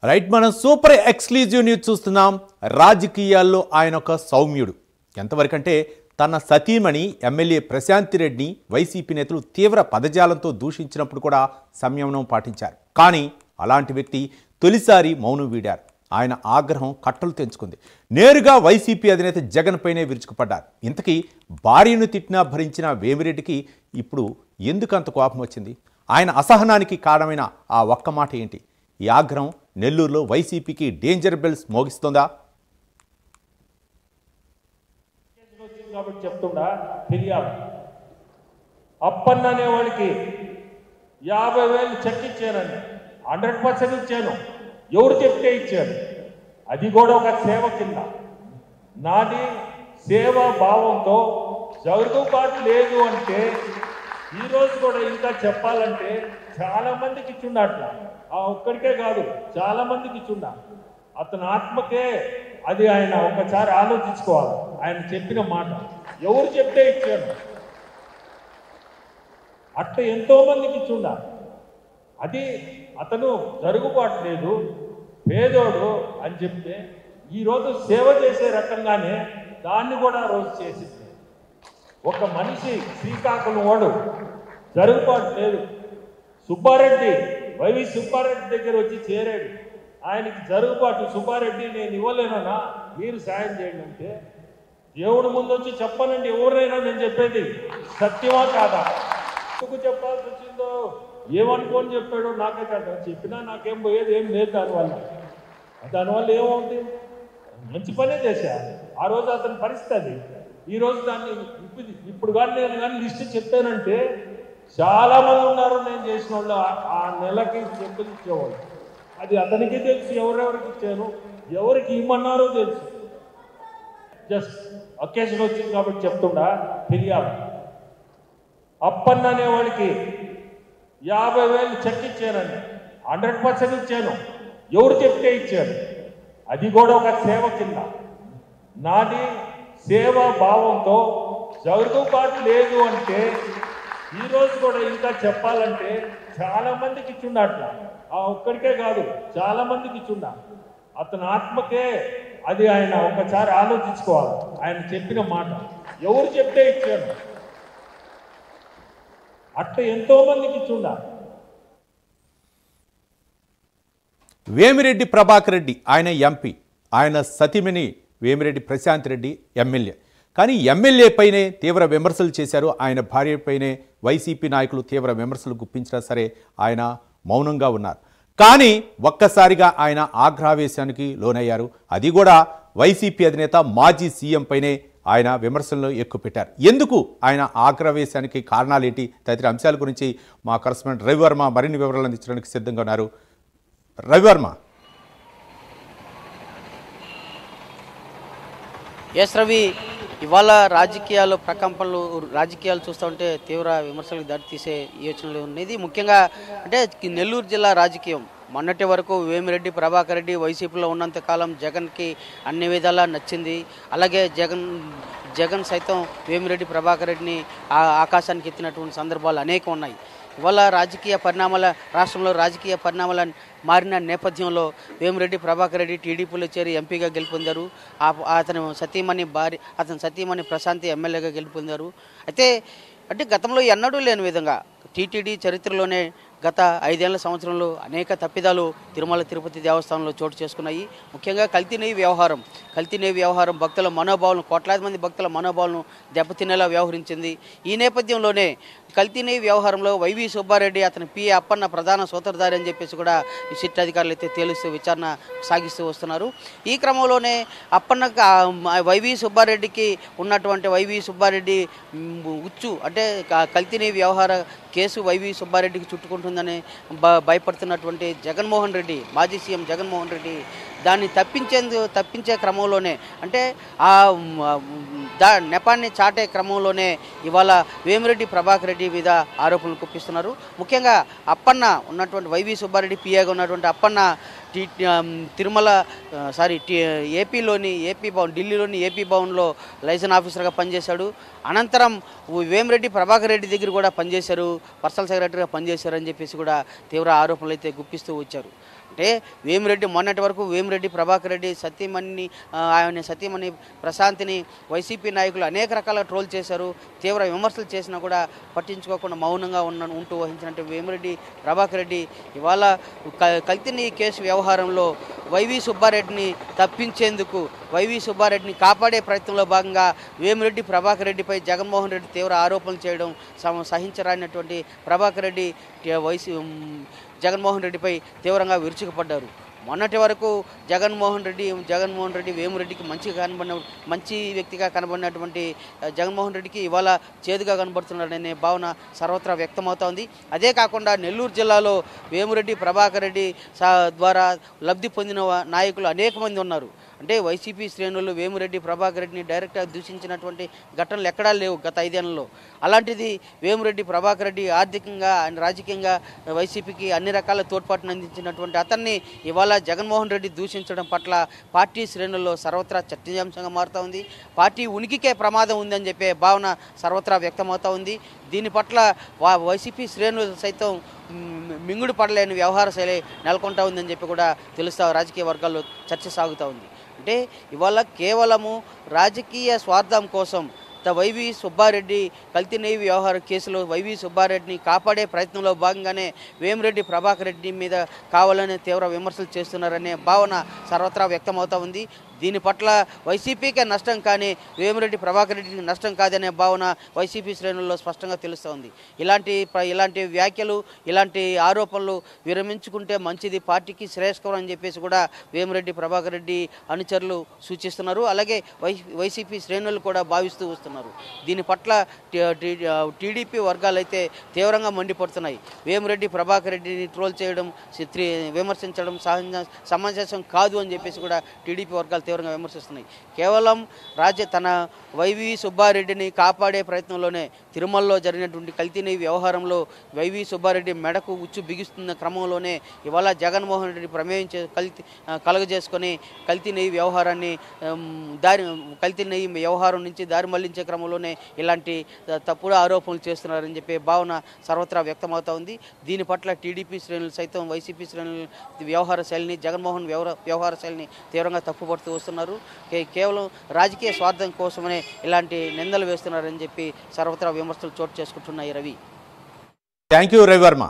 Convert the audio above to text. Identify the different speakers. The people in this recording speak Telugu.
Speaker 1: రైట్ మనం సూపర్ ఎక్స్క్లూజివ్ న్యూస్ చూస్తున్నాం. రాజకీయాల్లో ఆయన ఒక సౌమ్యుడు. ఎంతవరకంటే తన సతీమణి ఎమ్మెల్యే ప్రశాంతి రెడ్డిని వైసీపీ నేతలు తీవ్ర పదజాలంతో దూషించినప్పుడు కూడా సంయమనం పాటించారు. కానీ అలాంటి వ్యక్తి తొలిసారి మౌనం వీడారు. ఆయన ఆగ్రహం కట్టలు తెంచుకుంది. నేరుగా వైసీపీ అధినేత జగన్ పైనే విరుచుకుపడ్డారు. ఇంతకీ భార్యను తిట్టినా భరించిన వేమిరెడ్డికి ఇప్పుడు ఎందుకు అంత కోపం వచ్చింది? ఆయన అసహనానికి కారణమైన ఆ ఒక్క మాట ఏంటి? ఈ ఆగ్రహం నెల్లూరులో వైసీపీకి డేంజర్ బెల్స్ మోగిస్తుందా?
Speaker 2: కాబట్టి చెప్తుండా ఫిర్యాదు అప్పన్న అనేవాడికి 50,000 చెక్ ఇచ్చానని 100% ఇచ్చాను. ఎవరు చెప్తే ఇచ్చాను. అది కూడా ఒక సేవ కింద. నాది సేవా భావంతో జరుగుబాటు లేదు అంటే ఈరోజు కూడా ఇంకా చెప్పాలంటే చాలా మందికి ఇచ్చిండ. అట్లా ఆ ఒక్కడికే కాదు, చాలా మందికి ఇచ్చిండ. అతని ఆత్మకే అది ఆయన ఒకసారి ఆలోచించుకోవాలి. ఆయన చెప్పిన మాట ఎవరు చెప్తే ఇచ్చాను. అట్లా ఎంతో మందికి ఇచ్చిండ. అది అతను జరుగుబాటు లేదు, పేదోడు అని చెప్తే ఈరోజు సేవ చేసే రకంగానే దాన్ని కూడా రోజు చేసింది. ఒక మనిషి శ్రీకాకుళం వాడు జరుగుబాటు లేదు, సుబ్బారెడ్డి వైవి సుబ్బారెడ్డి దగ్గర వచ్చి చేరాడు. ఆయనకి జరుగుబాటు, సుబ్బారెడ్డి నేను ఇవ్వలేనన్నా మీరు సాయం చేయండి అంటే దేవుడు ముందు వచ్చి చెప్పానండి. ఎవరైనా నేను చెప్పేది సత్యమా కాదా? ఎందుకు చెప్పాల్సి వచ్చిందో ఏమనుకోని చెప్పాడో నాకైతే అర్థం. చెప్పినా నాకేం పోయేది ఏం లేదు దానివల్ల ఏమవుతుంది? మంచి పనే చేశా ఆ రోజు అతని పరిస్థితి. ఈరోజు దాన్ని ఇప్పుడు కానీ నేను కానీ లిస్ట్ చెప్పానంటే చాలా మంది ఉన్నారు నేను చేసిన వాళ్ళు ఆ నెలకి చెప్పులు ఇచ్చేవాళ్ళు. అది అతనికి తెలుసు ఎవరెవరికి ఇచ్చాను, ఎవరికి ఇమ్మన్నారో తెలుసు. జస్ట్ ఒకేషన్ వచ్చింది కాబట్టి చెప్తుండా ఫిర్యాదు అప్పన్న అనేవాడికి 50,000 చెక్ ఇచ్చానని 100% ఇచ్చాను. ఎవరు చెప్తే ఇచ్చాను. అది కూడా ఒక సేవ కింద. నాది సేవా భావంతో జరుగుబాటు లేదు అంటే ఈరోజు కూడా ఇంకా చెప్పాలంటే చాలా మందికి ఇచ్చిండ. అట్లా ఆ ఒక్కడికే కాదు, చాలా మందికి ఇచ్చిండ. అతని ఆత్మకే అది ఆయన ఒకసారి ఆలోచించుకోవాలి. ఆయన చెప్పిన మాట ఎవరు చెప్తే ఇచ్చాను. అట్లా ఎంతో మందికి ఇచ్చిండ.
Speaker 1: వేమిరెడ్డి ప్రభాకర్ రెడ్డి ఆయన ఎంపీ, ఆయన సతీమణి వేమిరెడ్డి ప్రశాంత్ రెడ్డి ఎమ్మెల్యే. కానీ ఎమ్మెల్యే పైనే తీవ్ర విమర్శలు చేశారు. ఆయన భార్యపైనే వైసీపీ నాయకులు తీవ్ర విమర్శలు గుప్పించినా సరే ఆయన మౌనంగా ఉన్నారు. కానీ ఒక్కసారిగా ఆయన ఆగ్రహావేశానికి లోనయ్యారు. అది కూడా వైసీపీ అధినేత మాజీ సీఎం పైనే ఆయన విమర్శలను ఎక్కుపెట్టారు. ఎందుకు ఆయన ఆగ్రహావేశానికి కారణాలేంటి తదితర అంశాల గురించి మా కరెస్పాండెంట్ రవివర్మ మరిన్ని వివరాలు అందించడానికి సిద్ధంగా ఉన్నారు. రవివర్మ.
Speaker 3: ఎస్ రవి, ఇవాళ రాజకీయాలు ప్రకంపనలు రాజకీయాలు చూస్తూ ఉంటే తీవ్ర విమర్శలకు దారితీసే యోచనలు ఉన్నది. ముఖ్యంగా అంటే నెల్లూరు జిల్లా రాజకీయం మొన్నటి వరకు వేమిరెడ్డి ప్రభాకర్ రెడ్డి వైసీపీలో ఉన్నంతకాలం జగన్కి అన్ని విధాలా నచ్చింది. అలాగే జగన్ సైతం వేమిరెడ్డి ప్రభాకర్ రెడ్డిని ఆకాశానికి ఎత్తినటువంటి సందర్భాలు అనేకం ఉన్నాయి. ఇవాళ రాష్ట్రంలో రాజకీయ పరిణామాల మారిన నేపథ్యంలో వేమిరెడ్డి ప్రభాకర్ రెడ్డి టీడీపీలో చేరి ఎంపీగా గెలుపొందారు. అతని సతీమణి ప్రశాంతి ఎమ్మెల్యేగా గెలుపొందారు. అయితే అంటే గతంలో ఎన్నడూ లేని విధంగా టీటీడీ చరిత్రలోనే గత 5 సంవత్సరంలో అనేక తప్పిదాలు తిరుమల తిరుపతి దేవస్థానంలో చోటు చేసుకున్నాయి. ముఖ్యంగా కల్తీ నెయ్యి వ్యవహారం భక్తుల మనోభావాలను, కోట్లాది మంది భక్తుల మనోభావాలను దెబ్బతినేలా వ్యవహరించింది. ఈ నేపథ్యంలోనే కల్తీ నెయ్యి వ్యవహారంలో వైవి సుబ్బారెడ్డి అతని పి అప్పన్న ప్రధాన సూత్రధారి అని చెప్పేసి కూడా ఈ సిట్ అధికారులు అయితే తేలుస్తూ విచారణ సాగిస్తూ వస్తున్నారు. ఈ క్రమంలోనే అప్పన్న వైవి సుబ్బారెడ్డికి ఉన్నటువంటి వైవి సుబ్బారెడ్డి ఉచ్చు అంటే కల్తీ నెయ్యి వ్యవహార కేసు వైవి సుబ్బారెడ్డికి చుట్టుకుంటుందని భయపడుతున్నటువంటి జగన్మోహన్ రెడ్డి, మాజీ సీఎం జగన్మోహన్ రెడ్డి దాన్ని తప్పించే క్రమంలోనే అంటే ఆ నెపాన్ని చాటే క్రమంలోనే ఇవాళ వేమిరెడ్డి ప్రభాకర్ రెడ్డి మీద ఆరోపణలు గుప్పిస్తున్నారు. ముఖ్యంగా అప్పన్న ఉన్నటువంటి వైవి సుబ్బారెడ్డి పిఏగా ఉన్నటువంటి అప్పన్న ఢిల్లీలోని ఏపీ భవన్లో లైసెన్స్ ఆఫీసర్గా పనిచేశాడు. అనంతరం వేమిరెడ్డి ప్రభాకర్ రెడ్డి దగ్గర కూడా పనిచేశారు, పర్సనల్ సెక్రటరీగా పనిచేశారు అని చెప్పేసి కూడా తీవ్ర ఆరోపణలు అయితే గుప్పిస్తూ వచ్చారు. అంటే వేమిరెడ్డి మొన్నటి వరకు వేమిరెడ్డి ప్రభాకర్ రెడ్డి ఆయన సతీమణి ప్రశాంతిని వైసీపీ నాయకులు అనేక రకాల ట్రోల్ చేశారు, తీవ్ర విమర్శలు చేసినా కూడా పట్టించుకోకుండా మౌనంగా ఉంటూ వహించినట్టు వేమిరెడ్డి ప్రభాకర్ రెడ్డి ఇవాళ కల్తీ కేసు వ్యవహారంలో వైవి సుబ్బారెడ్డిని తప్పించేందుకు వైవి సుబ్బారెడ్డిని కాపాడే ప్రయత్నంలో భాగంగా వేమిరెడ్డి ప్రభాకర్ రెడ్డిపై జగన్మోహన్ రెడ్డి తీవ్ర ఆరోపణలు చేయడం సహించరానటువంటి ప్రభాకర్ రెడ్డి జగన్మోహన్ రెడ్డిపై తీవ్రంగా విరుచుకుపడ్డారు. మొన్నటి వరకు జగన్మోహన్ రెడ్డి వేమిరెడ్డికి మంచి వ్యక్తిగా కనబడినటువంటి జగన్మోహన్ రెడ్డికి ఇవాళ చేదుగా కనబడుతున్నాడనే భావన సర్వత్రా వ్యక్తమవుతోంది. అదే కాకుండా నెల్లూరు జిల్లాలో వేమిరెడ్డి ప్రభాకర్ రెడ్డి ద్వారా లబ్ధి పొందిన నాయకులు అనేక మంది ఉన్నారు. అంటే వైసీపీ శ్రేణులు వేమిరెడ్డి ప్రభాకర్ రెడ్డిని డైరెక్ట్గా దూషించినటువంటి ఘటనలు ఎక్కడా లేవు గత 5 ఏళ్లలో. అలాంటిది వేమిరెడ్డి ప్రభాకర్ రెడ్డి ఆర్థికంగా రాజకీయంగా వైసీపీకి అన్ని రకాల తోడ్పాటును అందించినటువంటి అతన్ని ఇవాళ జగన్మోహన్ రెడ్డి దూషించడం పట్ల పార్టీ శ్రేణుల్లో సర్వత్రా చర్చనీయాంశంగా మారుతూ ఉంది. పార్టీ ఉనికికే ప్రమాదం ఉందని చెప్పే భావన సర్వత్రా వ్యక్తమవుతూ ఉంది. దీని పట్ల వైసీపీ శ్రేణులు సైతం మింగుడు పడలేని వ్యవహార శైలి నెలకొంటా ఉందని చెప్పి కూడా రాజకీయ వర్గాల్లో చర్చ సాగుతూ ఉంది. అంటే ఇవాళ కేవలము రాజకీయ స్వార్థం కోసం వైవి సుబ్బారెడ్డి కల్తీ నెయ్యి వ్యవహార కేసులో వైవి సుబ్బారెడ్డిని కాపాడే ప్రయత్నంలో భాగంగానే వేమిరెడ్డి ప్రభాకర్ రెడ్డి మీద కావాలనే తీవ్ర విమర్శలు చేస్తున్నారనే భావన సర్వత్రా వ్యక్తమవుతూ ఉంది. దీని పట్ల వైసీపీకే నష్టం కానీ వేమిరెడ్డి ప్రభాకర్ రెడ్డికి నష్టం కాదనే భావన వైసీపీ శ్రేణుల్లో స్పష్టంగా తెలుస్తోంది. ఇలాంటి వ్యాఖ్యలు ఇలాంటి ఆరోపణలు విరమించుకుంటే మంచిది, పార్టీకి శ్రేయస్కరం అని చెప్పేసి కూడా వేమిరెడ్డి ప్రభాకర్ రెడ్డి అనుచరులు సూచిస్తున్నారు. అలాగే వైసీపీ శ్రేణులు కూడా భావిస్తూ వస్తున్నారు. దీని పట్ల టీడీపీ వర్గాలు అయితే తీవ్రంగా మండిపడుతున్నాయి. వేమిరెడ్డి ప్రభాకర్ రెడ్డిని ట్రోల్ చేయడం విమర్శించడం సమంజసం కాదు అని చెప్పేసి కూడా టీడీపీ వర్గాలు తీవ్రంగా విమర్శిస్తున్నాయి. కేవలం తన వైవి సుబ్బారెడ్డిని కాపాడే ప్రయత్నంలోనే తిరుమలలో జరిగినటువంటి కల్తీ నెయ్యి వ్యవహారంలో వైవి సుబ్బారెడ్డి మెడకు ఉచ్చు బిగిస్తున్న క్రమంలోనే ఇవాళ జగన్మోహన్ రెడ్డి ప్రమేయం కలుగజేసుకొని కల్తీ నెయ్యి వ్యవహారం నుంచి దారి మళ్లించే క్రమంలోనే ఇలాంటి తప్పుడు ఆరోపణలు చేస్తున్నారని చెప్పే భావన సర్వత్రా వ్యక్తమవుతా ఉంది. దీని పట్ల టీడీపీ శ్రేణులు సైతం వైసీపీ శ్రేణులు వ్యవహార శైలిని జగన్మోహన్ వ్యవహార శైలిని తీవ్రంగా తప్పుపడుతూ వస్తున్నారు. కేవలం రాజకీయ స్వార్థం కోసమనే ఇలాంటి నిందలు వేస్తున్నారని చెప్పి సర్వత్రా విమర్శలు చోటు చేసుకుంటున్నాయి. Ravi,
Speaker 1: thank you Ravi Varma.